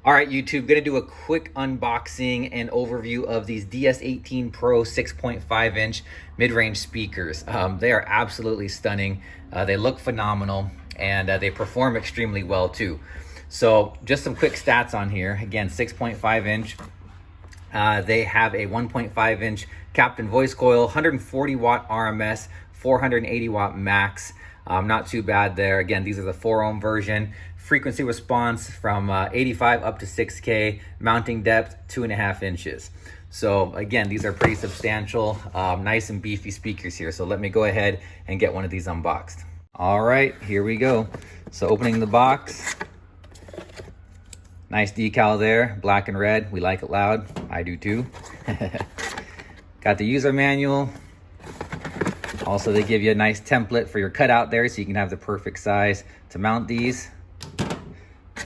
All right, YouTube, gonna do a quick unboxing and overview of these DS18 Pro 6.5 inch mid-range speakers. They are absolutely stunning. They look phenomenal and they perform extremely well too. So just some quick stats on here. Again, 6.5 inch. They have a 1.5 inch Captain voice coil, 140 watt RMS, 480 watt max. Not too bad there. Again, these are the 4 ohm version. Frequency response from 85 up to 6K. Mounting depth 2.5 inches. So again, these are pretty substantial, nice and beefy speakers here. So let me go ahead and get one of these unboxed. All right, here we go. So opening the box. Nice decal there, black and red. We like it loud. I do too. Got the user manual. Also, they give you a nice template for your cutout there so you can have the perfect size to mount these.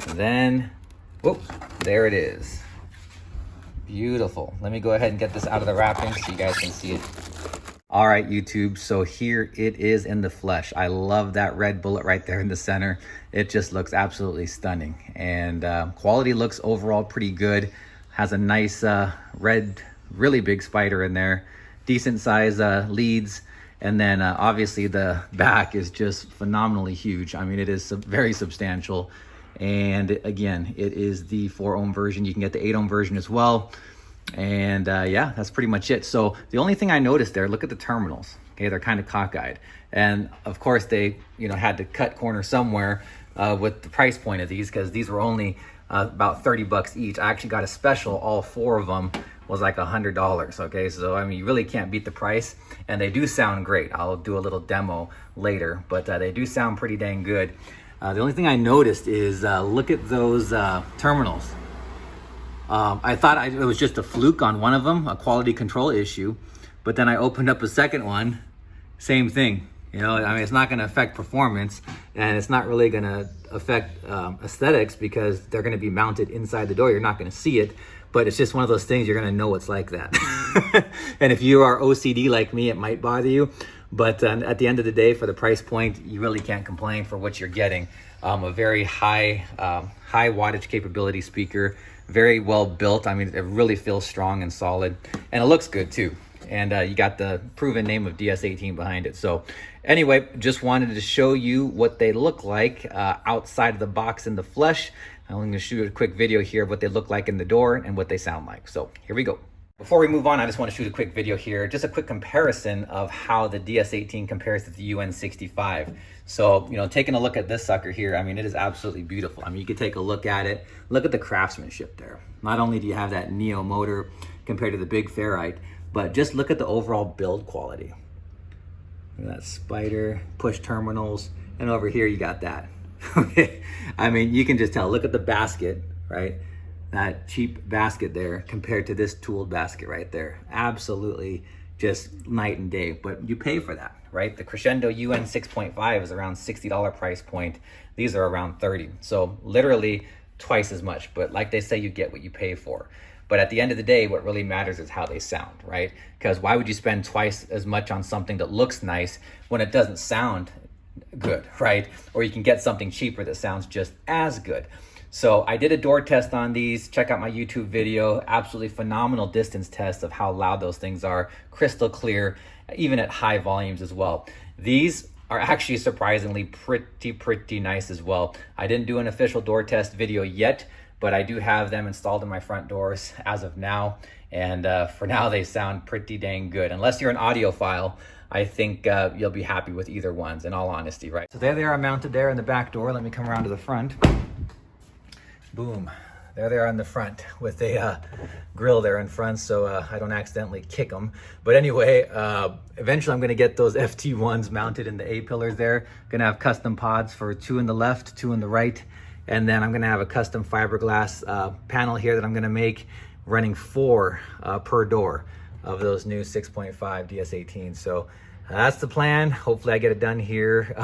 And then, whoop, there it is. Beautiful. Let me go ahead and get this out of the wrapping so you guys can see it. All right, YouTube, so here it is in the flesh. I love that red bullet right there in the center. It just looks absolutely stunning. And quality looks overall pretty good. Has a nice red, really big spider in there. Decent size leads. And then obviously the back is just phenomenally huge. I mean, it is very substantial. And again, it is the 4 ohm version. You can get the 8 ohm version as well. And yeah, that's pretty much it. So the only thing I noticed there, look at the terminals. Okay, they're kind of cockeyed. And of course they, had to cut corners somewhere with the price point of these, because these were only about 30 bucks each. I actually got a special, all 4 of them was like $100. Okay, so I mean, you really can't beat the price, and they do sound great. I'll do a little demo later, but they do sound pretty dang good. The only thing I noticed is look at those terminals. I thought it was just a fluke on one of them, a quality control issue, but then I opened up a second one, same thing. I mean, it's not going to affect performance, and it's not really going to affect aesthetics, because they're going to be mounted inside the door. You're not going to see it, but it's just one of those things you're going to know it's like that. And if you are OCD like me, it might bother you, but at the end of the day, for the price point, you really can't complain for what you're getting. A very high wattage capability speaker, very well built. I mean, it really feels strong and solid, and it looks good too. And you got the proven name of DS18 behind it. So anyway, just wanted to show you what they look like outside of the box in the flesh. I'm going to shoot a quick video here of what they look like in the door and what they sound like. So here we go. Before we move on, I just want to shoot a quick video here, just a quick comparison of how the DS18 compares to the UN65. So, taking a look at this sucker here, I mean, it is absolutely beautiful. I mean, you could take a look at it. Look at the craftsmanship there. Not only do you have that Neo motor compared to the big ferrite, but just look at the overall build quality. Look at that spider, push terminals, and over here you got that. Okay, I mean, you can just tell. Look at the basket, right? That cheap basket there compared to this tooled basket right there. Absolutely just night and day, but you pay for that, right? The Crescendo UN 6.5 is around $60 price point. These are around 30. So literally twice as much, but like they say, you get what you pay for. But at the end of the day, what really matters is how they sound, right? Because why would you spend twice as much on something that looks nice when it doesn't sound good, right? Or you can get something cheaper that sounds just as good. So I did a door test on these. Check out my YouTube video. Absolutely phenomenal distance test of how loud those things are. Crystal clear, even at high volumes as well. These are actually surprisingly pretty nice as well. I didn't do an official door test video yet, but I do have them installed in my front doors as of now. And for now, they sound pretty dang good. Unless you're an audiophile, I think you'll be happy with either ones, in all honesty, right? So there they are mounted there in the back door. Let me come around to the front. Boom. There they are in the front with a grill there in front, so I don't accidentally kick them. But anyway, eventually I'm going to get those FT1s mounted in the A-pillars there. Going to have custom pods for 2 in the left, 2 in the right. And then I'm going to have a custom fiberglass panel here that I'm going to make, running 4 per door of those new 6.5 DS18. So that's the plan. Hopefully I get it done here,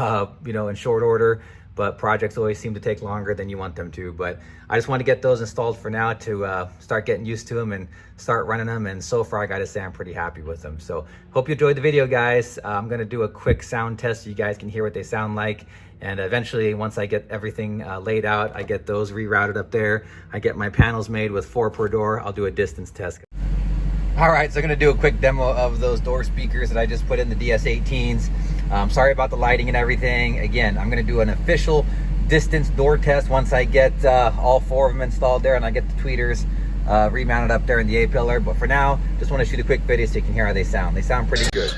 in short order. but projects always seem to take longer than you want them to. But I just want to get those installed for now to start getting used to them and start running them. And so far, I got to say I'm pretty happy with them. So hope you enjoyed the video, guys. I'm going to do a quick sound test so you guys can hear what they sound like. And eventually, once I get everything laid out, I get those rerouted up there, I get my panels made with 4 per door, I'll do a distance test. All right, so I'm gonna do a quick demo of those door speakers that I just put in the DS18s. Sorry about the lighting and everything. Again, I'm gonna do an official distance door test once I get all 4 of them installed there and I get the tweeters remounted up there in the A-pillar. But for now, just wanna shoot a quick video so you can hear how they sound. They sound pretty good.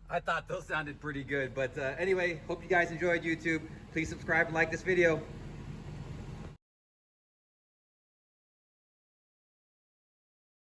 I thought those sounded pretty good, but anyway, hope you guys enjoyed YouTube. Please subscribe and like this video.